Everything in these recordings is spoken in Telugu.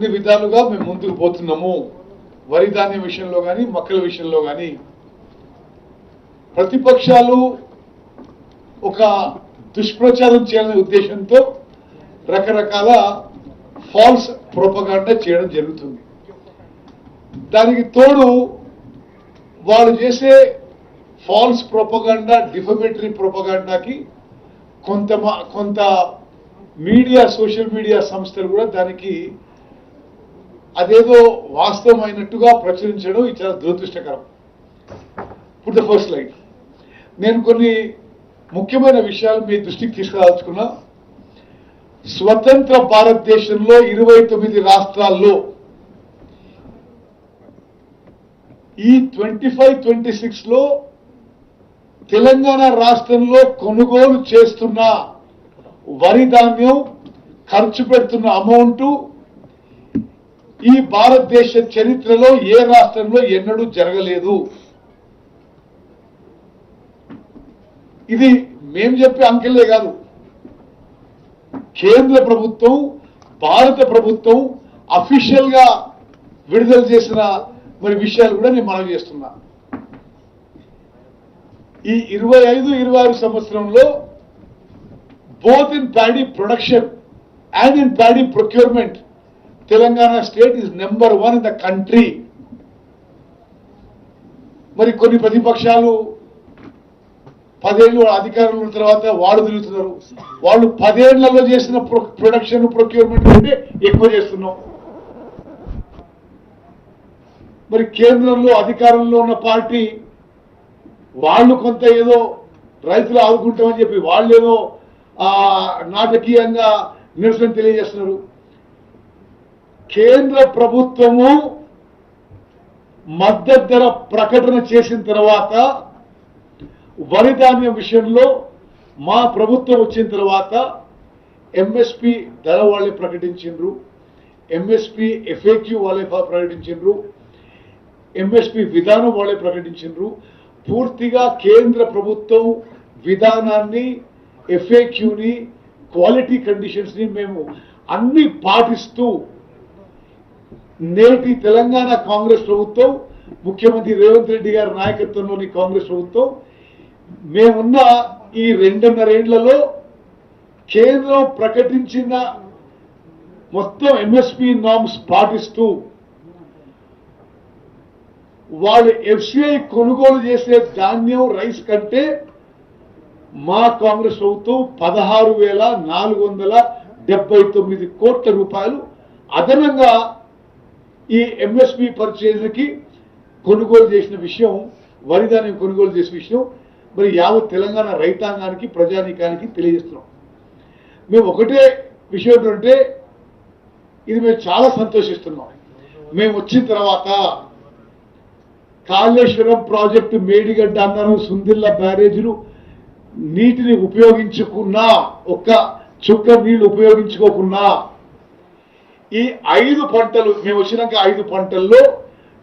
అన్ని విధాలుగా మేము ముందుకు పోతున్నాము. వరి ధాన్యం విషయంలో కానీ మొక్కల విషయంలో కానీ ప్రతిపక్షాలు ఒక దుష్ప్రచారం చేయాలనే ఉద్దేశంతో రకరకాల ఫాల్స్ ప్రొపగాండా చేయడం జరుగుతుంది. దానికి తోడు వాళ్ళు చేసే ఫాల్స్ ప్రొపగాండా, డిఫమేటరీ ప్రొపగాండాకి కొంత మీడియా, సోషల్ మీడియా సంస్థలు కూడా దానికి అదేదో వాస్తవమైనట్టుగా ప్రచురించడం ఇది చాలా దురదృష్టకరం. ఇప్పుడు ద ఫస్ట్ లైన్ నేను కొన్ని ముఖ్యమైన విషయాలు మీ దృష్టికి తీసుకురాల్చుకున్నా. స్వతంత్ర భారతదేశంలో 29 రాష్ట్రాల్లో ఈ 25-26 లో తెలంగాణ రాష్ట్రంలో కొనుగోలు చేస్తున్న వరి ధాన్యం ఖర్చు పెడుతున్న అమౌంట్ ఈ భారతదేశ చరిత్రలో ఏ రాష్ట్రంలో ఎన్నడూ జరగలేదు. ఇది మేము చెప్పే అంకెలే కాదు, కేంద్ర ప్రభుత్వం, భారత ప్రభుత్వం అఫీషియల్ గా విడుదల చేసిన మరి విషయాలు కూడా నేను మనవి చేస్తున్నా. ఈ 25-26 సంవత్సరంలో both in paddy production and in paddy procurement, Telangana state is number 1 in the country. మరి కొన్ని ప్రతిపక్షాలు 10 ఏళ్ళు అధికారంలో ఉన్న తర్వాత వాడు తిరుగుతున్నారు. వాళ్ళు 10 ఏళ్లలో చేసిన ప్రొడక్షన్, ప్రొక్యూర్మెంట్ కంటే ఎక్కువ చేస్తున్నాం. మరి కేంద్రంలో అధికారంలో ఉన్న పార్టీ వాళ్ళు కొంత ఏదో రైతులు ఆదుకుంటామని చెప్పి వాళ్ళు ఏదో నాటకీయంగా నిరసన తెలియజేస్తున్నారు. కేంద్ర ప్రభుత్వము మద్దతు ధర ప్రకటన చేసిన తర్వాత వరి ధాన్యం విషయంలో మా ప్రభుత్వం వచ్చిన తర్వాత ఎంఎస్పి ధర వాళ్ళే ప్రకటించిండ్రు, ఎంఎస్పి ఎఫ్ఏక్యూ వాళ్ళే ప్రకటించిండ్రు, ఎంఎస్పి విధానం వాళ్ళే ప్రకటించిండ్రు. పూర్తిగా కేంద్ర ప్రభుత్వం విధానాన్ని, ఎఫ్ఏక్యూని, క్వాలిటీ కండిషన్స్ ని మేము అన్ని పాటిస్తూ నేటి తెలంగాణ కాంగ్రెస్ ప్రభుత్వం, ముఖ్యమంత్రి రేవంత్ రెడ్డి గారి నాయకత్వంలోని కాంగ్రెస్ ప్రభుత్వం మేమున్న ఈ 2.5 ఏళ్లలో కేంద్రం ప్రకటించిన మొత్తం ఎంఎస్పి నామ్స్ పాటిస్తూ వాళ్ళు ఎఫ్సిఐ కొనుగోలు చేసే ధాన్యం, రైస్ కంటే మా కాంగ్రెస్ ప్రభుత్వం 16,479 కోట్ల రూపాయలు అదనంగా ఈ ఎంఎస్పి పర్చేజ్కి కొనుగోలు చేసిన విషయం, వరి ధాన్యం కొనుగోలు చేసిన విషయం మరి యావత్ తెలంగాణ రైతాంగానికి, ప్రజానీకానికి తెలియజేస్తున్నాం. మేము ఒకటే విషయం ఏంటంటే ఇది మేము చాలా సంతోషిస్తున్నాం. మేము వచ్చిన తర్వాత కాళేశ్వరం ప్రాజెక్టు, మేడిగడ్డ అన్నారు, సుందిల్ల బ్యారేజీలు నీటిని ఉపయోగించుకున్నా, ఒక్క చుక్క నీళ్లు ఉపయోగించుకోకున్నా ఈ 5 పంటలు మేము వచ్చినాక 5 పంటల్లో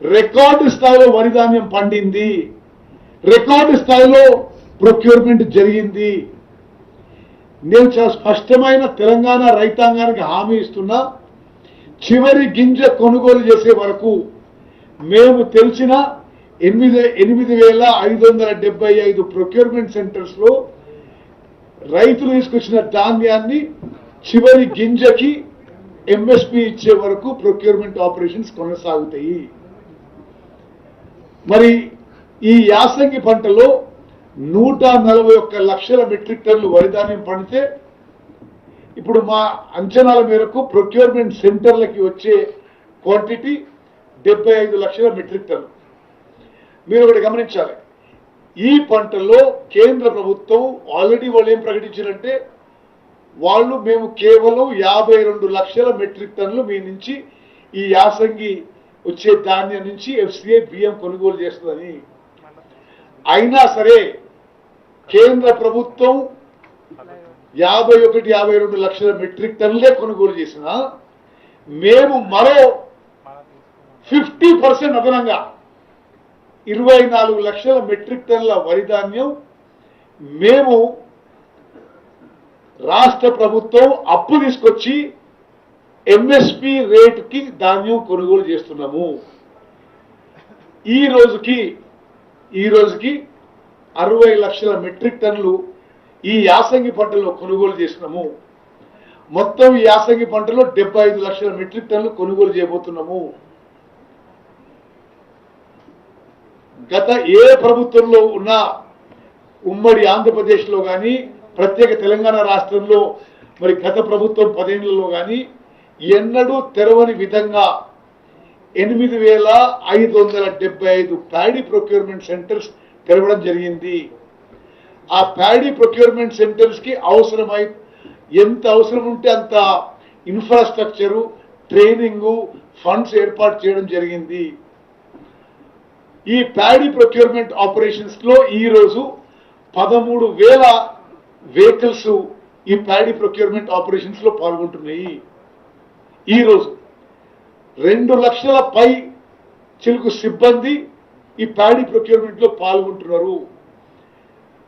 రికార్డు స్థాయిలో వరి ధాన్యం పండింది, రికార్డు స్థాయిలో ప్రొక్యూర్మెంట్ జరిగింది. నేను చాలా స్పష్టమైన తెలంగాణ రైతాంగానికి హామీ ఇస్తున్నా, చివరి గింజ కొనుగోలు చేసే వరకు మేము తెలిసిన 8,575 ప్రొక్యూర్మెంట్ సెంటర్స్ లో రైతులు తీసుకొచ్చిన ధాన్యాన్ని చివరి గింజకి ఎంఎస్పి ఇచ్చే వరకు ప్రొక్యూర్మెంట్ ఆపరేషన్స్ కొనసాగుతాయి. మరి ఈ యాసంగి పంటలో 141 లక్షల మెట్రిక్ టన్నులు వరి ధాన్యం పండితే ఇప్పుడు మా అంచనాల మేరకు ప్రొక్యూర్మెంట్ సెంటర్లకి వచ్చే క్వాంటిటీ 75 లక్షల మెట్రిక్ టన్ను. మీరు ఒకటి గమనించాలి, ఈ పంటల్లో కేంద్ర ప్రభుత్వం ఆల్రెడీ వాళ్ళు ఏం ప్రకటించారంటే మేము కేవలం 52 లక్షల మెట్రిక్ టన్నులు మీ నుంచి ఈ యాసంగి వచ్చే ధాన్యం నుంచి ఎఫ్సిఐ బియ్యం కొనుగోలు చేస్తుందని. అయినా సరే కేంద్ర ప్రభుత్వం 51-52 లక్షల మెట్రిక్ టన్నులే కొనుగోలు చేసిన మేము మరో 50% అదనంగా 24 లక్షల మెట్రిక్ టన్నుల వరి ధాన్యం మేము రాష్ట్ర ప్రభుత్వం అప్పు తీసుకొచ్చి ఎంఎస్పి రేటుకి ధాన్యం కొనుగోలు చేస్తున్నాము. ఈ రోజుకి 60 లక్షల మెట్రిక్ టన్నులు ఈ యాసంగి పంటలో కొనుగోలు చేసినాము. మొత్తం ఈ యాసంగి పంటలో 75 లక్షల మెట్రిక్ టన్నులు కొనుగోలు చేయబోతున్నాము. గత ఏ ప్రభుత్వంలో ఉన్న ఉమ్మడి ఆంధ్రప్రదేశ్లో కానీ ప్రత్యేక తెలంగాణ రాష్ట్రంలో మరి గత ప్రభుత్వం 10 ఏళ్లలో కానీ ఎన్నడూ తెరవని విధంగా 8,575 ప్యాడీ ప్రొక్యూర్మెంట్ సెంటర్స్ తెరవడం జరిగింది. ఆ ప్యాడీ ప్రొక్యూర్మెంట్ సెంటర్స్ కి ఎంత అవసరం ఉంటే అంత ఇన్ఫ్రాస్ట్రక్చరు, ట్రైనింగు, ఫండ్స్ ఏర్పాటు చేయడం జరిగింది. ఈ ప్యాడీ ప్రొక్యూర్మెంట్ ఆపరేషన్స్ లో ఈ రోజు 13,000 వెహికల్స్ ఈ ప్యాడీ ప్రొక్యూర్మెంట్ ఆపరేషన్స్ లో పాల్గొంటున్నాయి. ఈ రోజు 2 లక్షల పై చిలుకు సిబ్బంది ఈ ప్యాడీ ప్రొక్యూర్మెంట్ లో పాల్గొంటున్నారు.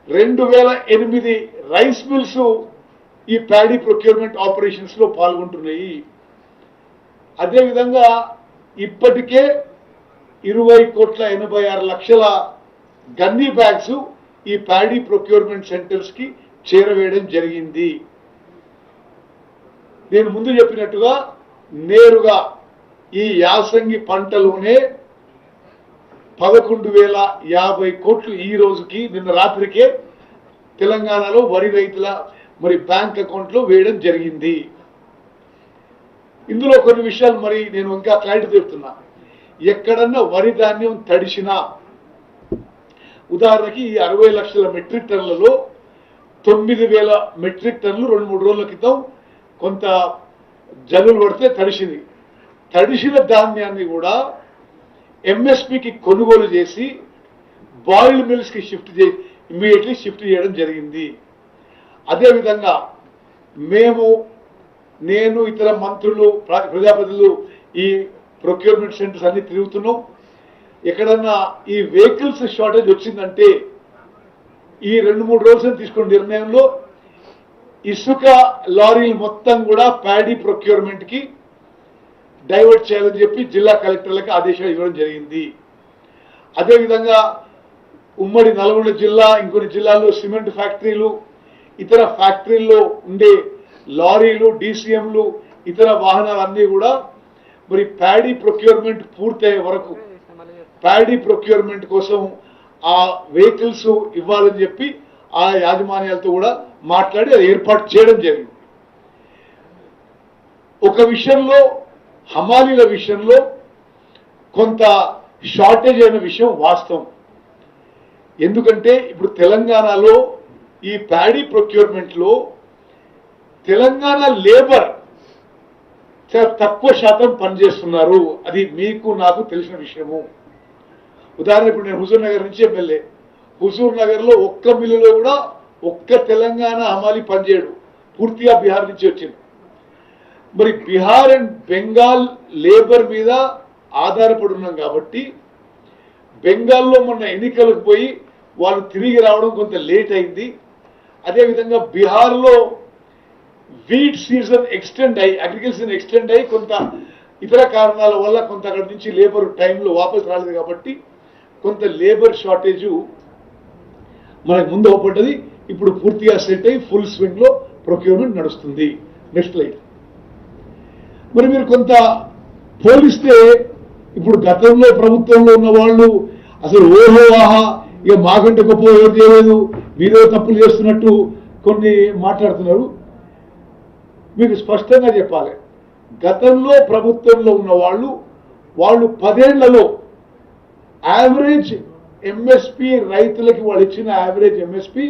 2008 రైస్ మిల్స్ ఈ ప్యాడీ ప్రొక్యూర్మెంట్ ఆపరేషన్స్ లో పాల్గొంటున్నాయి. అదేవిధంగా ఇప్పటికే 20,86,00,000 గన్నీ బ్యాగ్స్ ఈ ప్యాడీ ప్రొక్యూర్మెంట్ సెంటర్స్ కి చేరవేయడం జరిగింది. నేను ముందు చెప్పినట్టుగా నేరుగా ఈ యాసంగి పంటలోనే 11,050 కోట్లు ఈ రోజుకి నిన్న రాత్రికే తెలంగాణలో వరి రైతుల మరి బ్యాంక్ అకౌంట్ లో వేయడం జరిగింది. ఇందులో కొన్ని విషయాలు మరి నేను ఇంకా క్లారిటీ చెప్తున్నా. ఎక్కడన్నా వరి ధాన్యం తడిసినా, ఉదాహరణకి ఈ 60 లక్షల మెట్రిక్ టన్నులలో 9,000 మెట్రిక్ టన్నులు 2-3 రోజుల క్రితం కొంత జల్లులు పడితే తడిసింది. తడిసిన ధాన్యాన్ని కూడా ఎంఎస్పికి కొనుగోలు చేసి బాయిల్డ్ మిల్స్ కి ఇమ్మీడియట్లీ షిఫ్ట్ చేయడం జరిగింది. అదేవిధంగా నేను ఇతర మంత్రులు, ప్రజాప్రతినిధులు ఈ ప్రొక్యూర్మెంట్ సెంటర్స్ అన్ని తిరుగుతున్నాం. ఎక్కడన్నా ఈ వెహికల్స్ షార్టేజ్ వచ్చిందంటే ఈ 2-3 రోజులు తీసుకున్న నిర్ణయంలో ఇసుక లారీలు మొత్తం కూడా ప్యాడీ ప్రొక్యూర్మెంట్ కి డైవర్ట్ చేయాలని చెప్పి జిల్లా కలెక్టర్లకు ఆదేశాలు ఇవ్వడం జరిగింది. అదేవిధంగా ఉమ్మడి నల్గొండ జిల్లా, ఇంకొన్ని జిల్లాల్లో సిమెంట్ ఫ్యాక్టరీలు, ఇతర ఫ్యాక్టరీల్లో ఉండే లారీలు, డీసీఎంలు, ఇతర వాహనాలన్నీ కూడా మరి ప్యాడీ ప్రొక్యూర్మెంట్ పూర్తయ్యే వరకు ప్యాడీ ప్రొక్యూర్మెంట్ కోసం ఆ వెహికల్స్ ఇవ్వాలని చెప్పి ఆ యాజమాన్యాలతో కూడా మాట్లాడి అది ఏర్పాటు చేయడం జరిగింది. ఒక విషయంలో హమాలీల విషయంలో కొంత షార్టేజ్ అయిన విషయం వాస్తవం. ఎందుకంటే ఇప్పుడు తెలంగాణలో ఈ ప్యాడీ ప్రొక్యూర్మెంట్ లో తెలంగాణ లేబర్ చాలా తక్కువ శాతం పనిచేస్తున్నారు. అది మీకు నాకు తెలిసిన విషయము. ఉదాహరణ ఇప్పుడు నేను హుజూర్ నగర్ నుంచి ఎమ్మెల్యే. హుజూర్ నగర్ లో ఒక్క మిల్లులో కూడా ఒక్క తెలంగాణ హమాలి పనిచేయడు, పూర్తిగా బీహార్ నుంచి వచ్చింది. మరి బీహార్ అండ్ బెంగాల్ లేబర్ మీద ఆధారపడి ఉన్నాం కాబట్టి బెంగాల్లో మొన్న ఎన్నికలకు పోయి వాళ్ళు తిరిగి రావడం కొంత లేట్ అయింది. అదేవిధంగా బీహార్లో వీట్ సీజన్ ఎక్స్టెండ్ అయ్యి, అగ్రికల్చర్ ఎక్స్టెండ్ అయ్యి కొంత ఇతర కారణాల వల్ల కొంత అక్కడి నుంచి లేబర్ టైంలో వాపసు రాలేదు కాబట్టి కొంత లేబర్ షార్టేజు మనకు ముందు అవపడ్డది. ఇప్పుడు పూర్తిగా సెట్ అయ్యి ఫుల్ స్వింగ్ లో ప్రొక్యూర్మెంట్ నడుస్తుంది. Next light. మరి మీరు కొంత పోలిస్తే ఇప్పుడు గతంలో ప్రభుత్వంలో ఉన్న వాళ్ళు అసలు ఓహో ఆహా ఇక మాకంటే గొప్ప ఎవరు చేయలేదు, మీరే తప్పులు చేస్తున్నట్టు కొన్ని మాట్లాడుతున్నారు. మీకు స్పష్టంగా చెప్పాలి, గతంలో ప్రభుత్వంలో ఉన్న వాళ్ళు 10 ఏళ్లలో యావరేజ్ ఎంఎస్పి రైతులకి వాళ్ళు ఇచ్చిన యావరేజ్ ఎంఎస్పి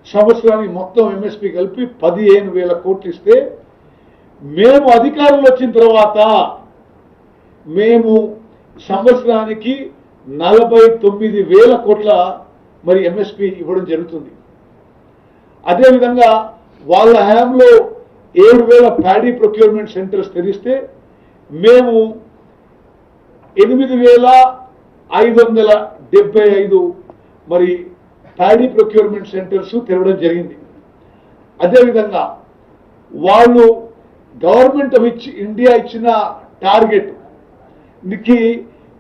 సంవత్సరానికి మొత్తం ఎంఎస్పి కలిపి 15,000 కోట్లు ఇస్తే మేము అధికారంలో వచ్చిన తర్వాత మేము సంవత్సరానికి 49,000 కోట్ల మరి ఎంఎస్పి ఇవ్వడం జరుగుతుంది. అదేవిధంగా వాళ్ళ హయాంలో 7,000 ప్యాడీ ప్రొక్యూర్మెంట్ సెంటర్స్ తెరిస్తే మేము 8,575 మరి ప్యాడీ ప్రొక్యూర్మెంట్ సెంటర్స్ తెరవడం జరిగింది. అదేవిధంగా వాళ్ళు గవర్నమెంట్ ఆఫ్ ఇండియా ఇచ్చిన టార్గెట్ కి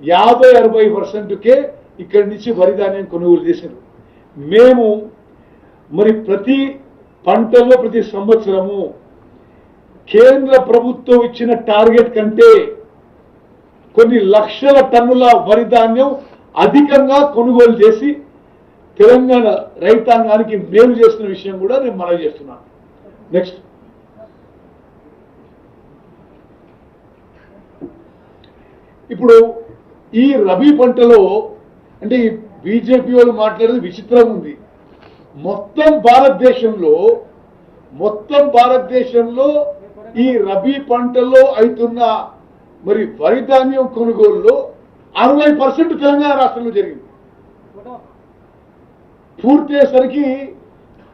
50-60%కే ఇక్కడి నుంచి వరి ధాన్యం కొనుగోలు చేశారు. మేము మరి ప్రతి పంటల్లో ప్రతి సంవత్సరము కేంద్ర ప్రభుత్వం ఇచ్చిన టార్గెట్ కంటే కొన్ని లక్షల టన్నుల వరి ధాన్యం అధికంగా కొనుగోలు చేసి తెలంగాణ రైతాంగానికి మేలు చేస్తున్న విషయం కూడా నేను మనవి చేస్తున్నాను. నెక్స్ట్, ఇప్పుడు ఈ రబీ పంటలో అంటే ఈ బీజేపీ వాళ్ళు మాట్లాడేది విచిత్రంగా ఉంది. మొత్తం భారతదేశంలో ఈ రబీ పంటలో అవుతున్న మరి వరి ధాన్యం కొనుగోలులో 60% తెలంగాణ రాష్ట్రంలో జరిగింది. పూర్తయ్యేసరికి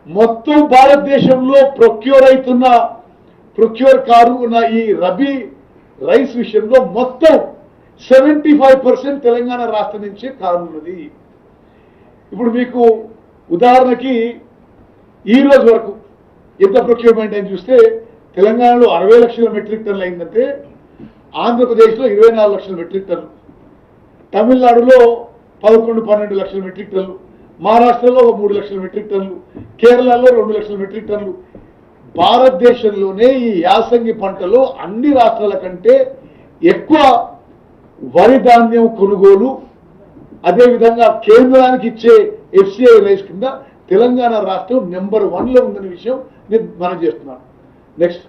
మొత్తం భారతదేశంలో ప్రొక్యూర్ కారు ఉన్న ఈ రబీ రైస్ విషయంలో మొత్తం 75% తెలంగాణ రాష్ట్రం నుంచే కానున్నది. ఇప్పుడు మీకు ఉదాహరణకి ఈ రోజు వరకు ఎంత ప్రొక్యూర్మెంట్ అని చూస్తే తెలంగాణలో 60 లక్షల మెట్రిక్ టన్నులు అయిందంటే ఆంధ్రప్రదేశ్లో 24 లక్షల మెట్రిక్ టన్నులు, తమిళనాడులో 11-12 లక్షల మెట్రిక్ టన్నులు, మహారాష్ట్రలో 3 లక్షల మెట్రిక్ టన్నులు, కేరళలో 2 లక్షల మెట్రిక్ టన్నులు. భారతదేశంలోనే ఈ యాసంగి పంటలో అన్ని రాష్ట్రాల కంటే ఎక్కువ వరి ధాన్యం కొనుగోలు, అదేవిధంగా కేంద్రానికి ఇచ్చే ఎఫ్సిఐ రైస్ కింద తెలంగాణ రాష్ట్రం నెంబర్ 1లో ఉందనే విషయం నేను మనం చేస్తున్నాను. నెక్స్ట్,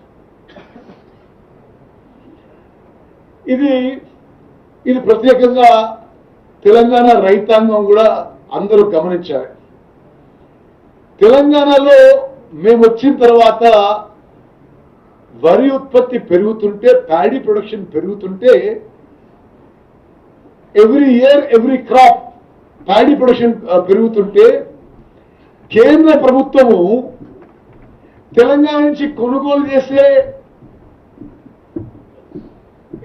ఇది ప్రత్యేకంగా తెలంగాణ రైతాంగం కూడా అందరూ గమనించారు. తెలంగాణలో మేము వచ్చిన తర్వాత వరి ఉత్పత్తి పెరుగుతుంటే, ప్యాడీ ప్రొడక్షన్ పెరుగుతుంటే, every year every crop paddy production పెరుగుతుంటే కేంద్ర ప్రభుత్వము తెలంగాణ నుంచి కొనుగోలు చేసే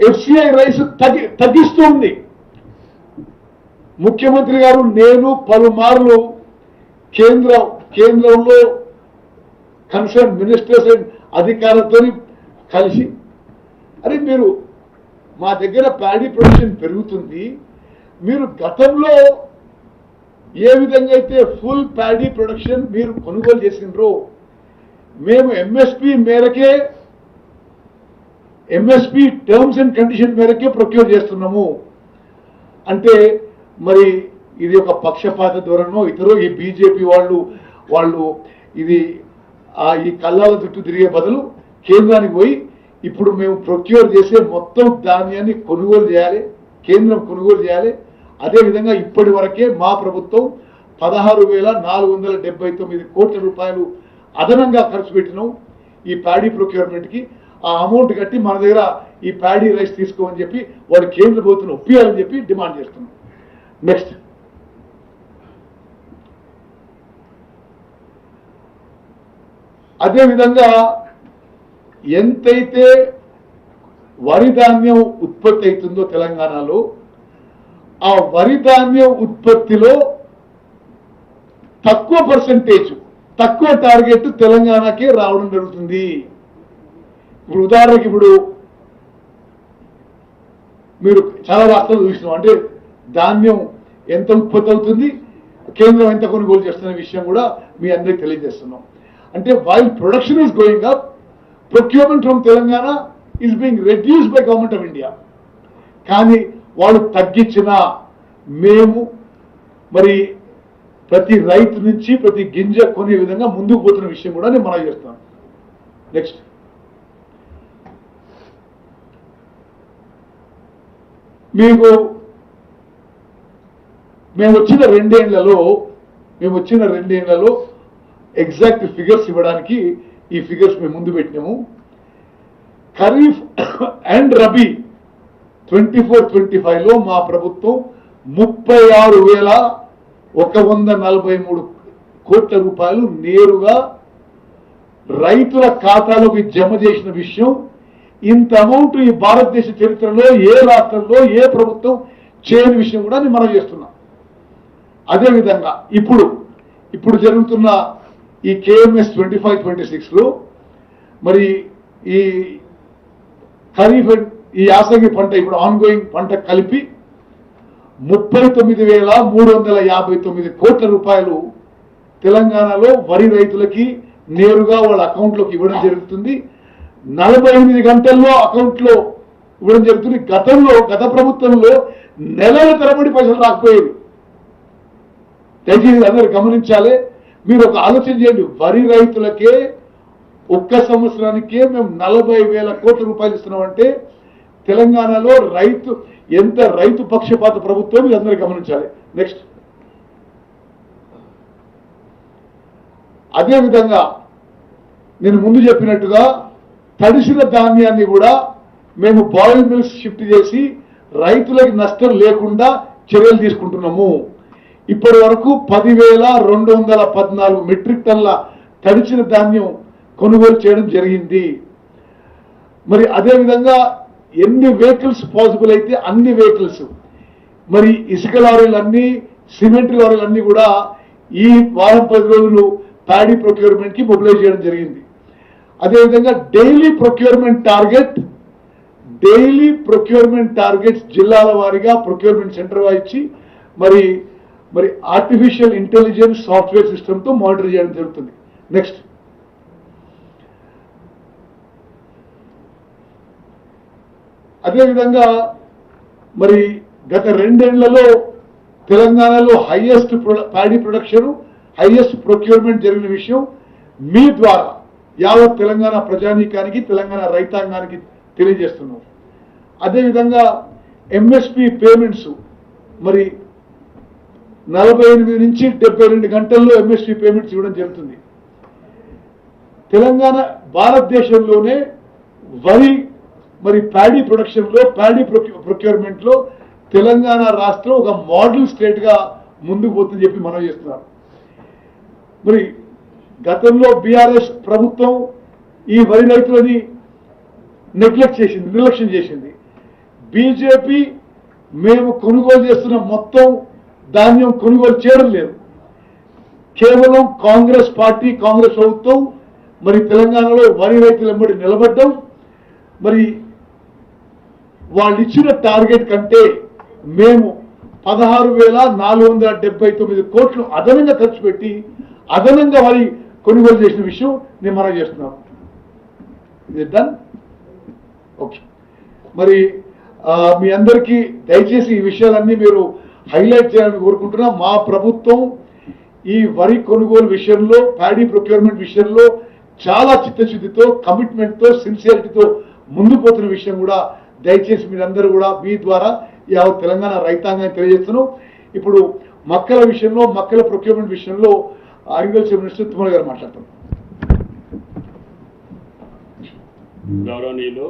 ఎఫ్సిఐ రైస్ తగ్గిస్తుంది. ముఖ్యమంత్రి గారు నేను పలుమార్లు కేంద్రంలో కన్సర్న్ మినిస్టర్స్ అండ్ అధికారులతో కలిసి, అరే మీరు మా దగ్గర ప్యాడీ ప్రొడక్షన్ పెరుగుతుంది, మీరు గతంలో ఏ విధంగా అయితే ఫుల్ ప్యాడీ ప్రొడక్షన్ మీరు కొనుగోలు చేసినారో మేము ఎంఎస్పి టర్మ్స్ అండ్ కండిషన్ మేరకే ప్రొక్యూర్ చేస్తున్నాము అంటే, మరి ఇది ఒక పక్షపాత ధోరణో ఇతరో ఈ బీజేపీ వాళ్ళు ఇది ఈ కళ్ళాల చుట్టూ తిరిగే బదులు కేంద్రానికి పోయి ఇప్పుడు మేము ప్రొక్యూర్ చేసే మొత్తం ధాన్యాన్ని కొనుగోలు చేయాలి, కేంద్రం కొనుగోలు చేయాలి. అదేవిధంగా ఇప్పటి వరకే మా ప్రభుత్వం 16,479 కోట్ల రూపాయలు అదనంగా ఖర్చు పెట్టినాం ఈ ప్యాడీ ప్రొక్యూర్మెంట్కి. ఆ అమౌంట్ కట్టి మన దగ్గర ఈ ప్యాడీ రైస్ తీసుకోమని చెప్పి వాడు కేంద్ర ప్రభుత్వం ఒప్పియాలని చెప్పి డిమాండ్ చేస్తున్నాం. నెక్స్ట్, అదేవిధంగా ఎంతైతే వరి ధాన్యం ఉత్పత్తి అవుతుందో తెలంగాణలో, ఆ వరి ధాన్యం ఉత్పత్తిలో తక్కువ పర్సెంటేజ్, తక్కువ టార్గెట్ తెలంగాణకే రావడం జరుగుతుంది. ఇప్పుడు ఉదాహరణకి ఇప్పుడు మీరు చాలా రాష్ట్రాలు చూసినాం, అంటే ధాన్యం ఎంత ఉత్పత్తి అవుతుంది, కేంద్రం ఎంత కొనుగోలు చేస్తున్న విషయం కూడా మీ అందరికీ తెలియజేస్తున్నాం. అంటే while production is going up, procurement from Telangana is being reduced by government of India. కానీ వాళ్ళు తగ్గించిన మేము మరి ప్రతి రైతు నుంచి ప్రతి గింజ కొనే విధంగా ముందుకు పోతున్న విషయం కూడా నేను మనం చేస్తాను. నెక్స్ట్, మీకు మేము వచ్చిన రెండేళ్లలో ఎగ్జాక్ట్ ఫిగర్స్ ఇవ్వడానికి ఈ ఫిగర్స్ మేము ముందు పెట్టినాము. ఖరీఫ్ అండ్ రబీ 24-25లో మా ప్రభుత్వం 36,143 కోట్ల రూపాయలు నేరుగా రైతుల ఖాతాలోకి జమ చేసిన విషయం, ఇంత అమౌంట్ ఈ భారతదేశ చరిత్రలో ఏ రాష్ట్రంలో ఏ ప్రభుత్వం చేయని విషయం కూడా నేను మనం చేస్తున్నాం. అదేవిధంగా ఇప్పుడు జరుగుతున్న ఈ KMS 25-26లో మరి ఈ ఖరీఫ్ ఈ యాసంగి పంట ఇప్పుడు ఆన్గోయింగ్ పంట కలిపి 39,359 కోట్ల రూపాయలు తెలంగాణలో వరి రైతులకి నేరుగా వాళ్ళ అకౌంట్లోకి ఇవ్వడం జరుగుతుంది. 48 గంటల్లో అకౌంట్లో ఇవ్వడం జరుగుతుంది. గత ప్రభుత్వంలో నెలల తరబడి పైసలు రాకపోయేది. దయచేసి అందరూ గమనించాలి. మీరు ఒక ఆలోచన చేయండి, వరి రైతులకే ఒక్క సంవత్సరానికే మేము 40,000 కోట్ల రూపాయలు ఇస్తున్నామంటే తెలంగాణలో ఎంత రైతు పక్షపాత ప్రభుత్వం మీరు అందరూ గమనించాలి. నెక్స్ట్, అదేవిధంగా నేను ముందు చెప్పినట్టుగా తడిసిన ధాన్యాన్ని కూడా మేము బాయిల్ మిల్స్ షిఫ్ట్ చేసి రైతులకు నష్టం లేకుండా చర్యలు తీసుకుంటున్నాము. ఇప్పటి వరకు 10,214 మెట్రిక్ టన్ల తడిచిన ధాన్యం కొనుగోలు చేయడం జరిగింది. మరి అదేవిధంగా ఎన్ని వెహికల్స్ పాసిబుల్ అయితే అన్ని వెహికల్స్, మరి ఇసుక లారీలన్నీ, సిమెంట్ లారీలన్నీ కూడా ఈ వారం 10 రోజులు ప్యాడీ ప్రొక్యూర్మెంట్ కి మొబిలైజ్ చేయడం జరిగింది. అదేవిధంగా డైలీ ప్రొక్యూర్మెంట్ టార్గెట్స్ జిల్లాల వారీగా ప్రొక్యూర్మెంట్ సెంటర్ ఇచ్చి మరి ఆర్టిఫిషియల్ ఇంటెలిజెన్స్ సాఫ్ట్వేర్ సిస్టమ్తో మానిటర్ చేయడం జరుగుతుంది. నెక్స్ట్, అదేవిధంగా మరి గత 2 ఏళ్లలో తెలంగాణలో highest paddy production, highest procurement జరిగిన విషయం మీ ద్వారా యావత్ తెలంగాణ ప్రజానీకానికి, తెలంగాణ రైతాంగానికి తెలియజేస్తున్నాం. అదేవిధంగా ఎంఎస్పి పేమెంట్స్ మరి 48 నుంచి 72 గంటల్లో ఎంఎస్పి పేమెంట్స్ ఇవ్వడం జరుగుతుంది. తెలంగాణ భారతదేశంలోనే వరి మరి ప్యాడీ ప్రొడక్షన్లో, ప్యాడీ ప్రొక్యూర్మెంట్లో తెలంగాణ రాష్ట్రం ఒక మోడల్ స్టేట్గా ముందుకు పోతుందని చెప్పి మనం చేస్తున్నాం. మరి గతంలో బీఆర్ఎస్ ప్రభుత్వం ఈ వరి రైతులని నిర్లక్ష్యం చేసింది. బీజేపీ మేము కొనుగోలు చేస్తున్న మొత్తం ధాన్యం కొనుగోలు చేయడం లేదు. కేవలం కాంగ్రెస్ పార్టీ, కాంగ్రెస్ ప్రభుత్వం మరి తెలంగాణలో వరి రైతుల వెంబడి నిలబడ్డం, మరి వాళ్ళు ఇచ్చిన టార్గెట్ కంటే మేము 16,479 కోట్లు అదనంగా ఖర్చు పెట్టి అదనంగా వరి కొనుగోలు చేసిన విషయం నేను మనం చేస్తున్నాం. ఇది డన్. ఓకే, మరి మీ అందరికీ దయచేసి ఈ విషయాలన్నీ మీరు హైలైట్ చేయాలని కోరుకుంటున్నా. మా ప్రభుత్వం ఈ వరి కొనుగోలు విషయంలో, ప్యాడీ ప్రొక్యూర్మెంట్ విషయంలో చాలా చిత్తశుద్ధితో, కమిట్మెంట్తో, సిన్సియారిటీతో ముందుకు పోతున్న విషయం కూడా దయచేసి మీరందరూ కూడా మీ ద్వారా యావత్ తెలంగాణ రైతాంగాన్ని తెలియజేస్తున్నాం. ఇప్పుడు మక్కల విషయంలో, మక్కల ప్రొక్యూర్మెంట్ విషయంలో అగ్రికల్చర్ మినిస్టర్ తుమ్మల గారు మాట్లాడతారు. గౌరవనీయులు